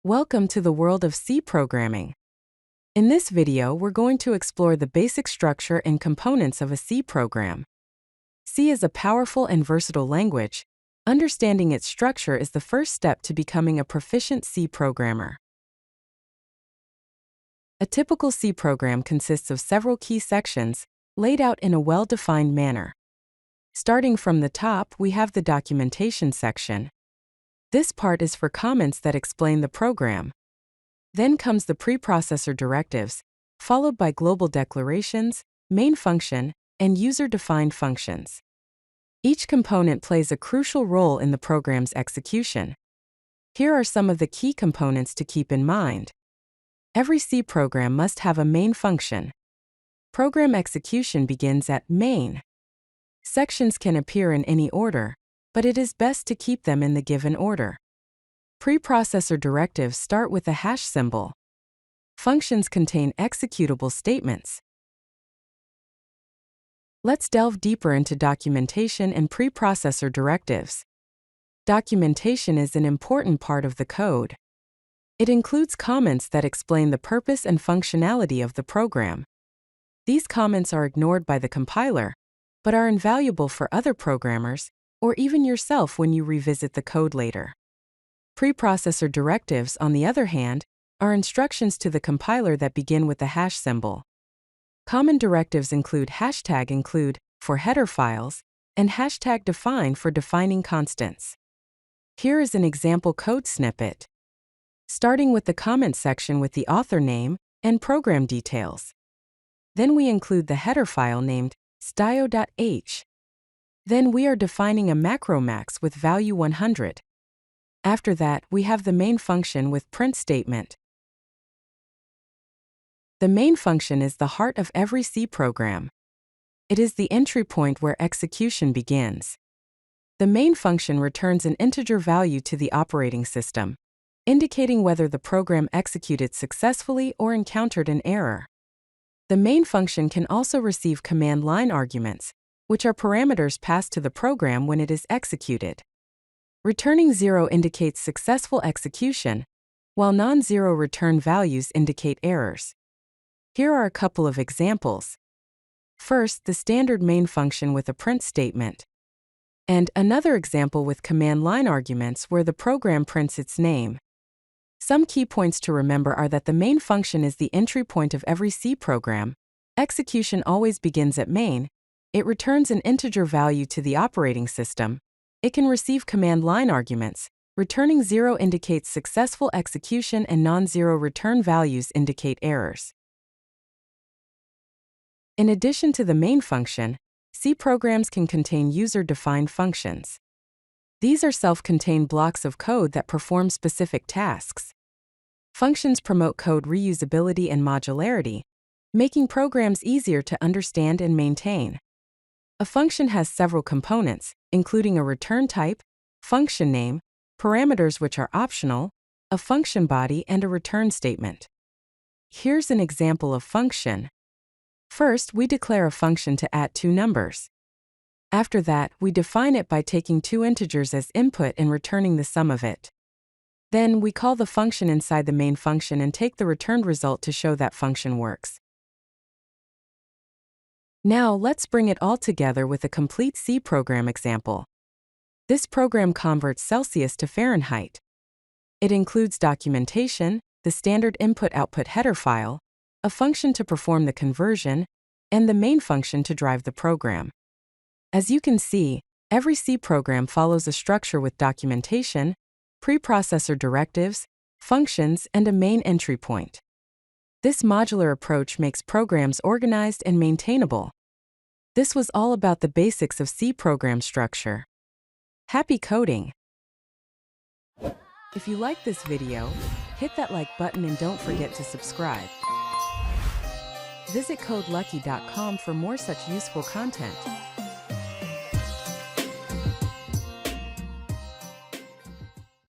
Welcome to the world of C programming. In this video, we're going to explore the basic structure and components of a C program. C is a powerful and versatile language. Understanding its structure is the first step to becoming a proficient C programmer. A typical C program consists of several key sections, laid out in a well-defined manner. Starting from the top, we have the documentation section. This part is for comments that explain the program. Then comes the preprocessor directives, followed by global declarations, main function, and user-defined functions. Each component plays a crucial role in the program's execution. Here are some of the key components to keep in mind. Every C program must have a main function. Program execution begins at main. Sections can appear in any order, but it is best to keep them in the given order. Preprocessor directives start with a hash symbol. Functions contain executable statements. Let's delve deeper into documentation and preprocessor directives. Documentation is an important part of the code. It includes comments that explain the purpose and functionality of the program. These comments are ignored by the compiler, but are invaluable for other programmers, or even yourself when you revisit the code later. Preprocessor directives, on the other hand, are instructions to the compiler that begin with the hash symbol. Common directives include #include for header files and #define for defining constants. Here is an example code snippet. Starting with the comment section with the author name and program details. Then we include the header file named stio.h. Then we are defining a macro max with value 100. After that, we have the main function with print statement. The main function is the heart of every C program. It is the entry point where execution begins. The main function returns an integer value to the operating system, indicating whether the program executed successfully or encountered an error. The main function can also receive command line arguments, which are parameters passed to the program when it is executed. Returning 0 indicates successful execution, while non-zero return values indicate errors. Here are a couple of examples. First, the standard main function with a print statement. And another example with command line arguments where the program prints its name. Some key points to remember are that the main function is the entry point of every C program. Execution always begins at main. It returns an integer value to the operating system. It can receive command line arguments. Returning 0 indicates successful execution and non-zero return values indicate errors. In addition to the main function, C programs can contain user-defined functions. These are self-contained blocks of code that perform specific tasks. Functions promote code reusability and modularity, making programs easier to understand and maintain. A function has several components, including a return type, function name, parameters which are optional, a function body, and a return statement. Here's an example of function. First, we declare a function to add two numbers. After that, we define it by taking two integers as input and returning the sum of it. Then, we call the function inside the main function and take the returned result to show that function works. Now, let's bring it all together with a complete C program example. This program converts Celsius to Fahrenheit. It includes documentation, the standard input-output header file, a function to perform the conversion, and the main function to drive the program. As you can see, every C program follows a structure with documentation, preprocessor directives, functions, and a main entry point. This modular approach makes programs organized and maintainable. This was all about the basics of C program structure. Happy coding! If you like this video, hit that like button and don't forget to subscribe. Visit CodeLucky.com for more such useful content.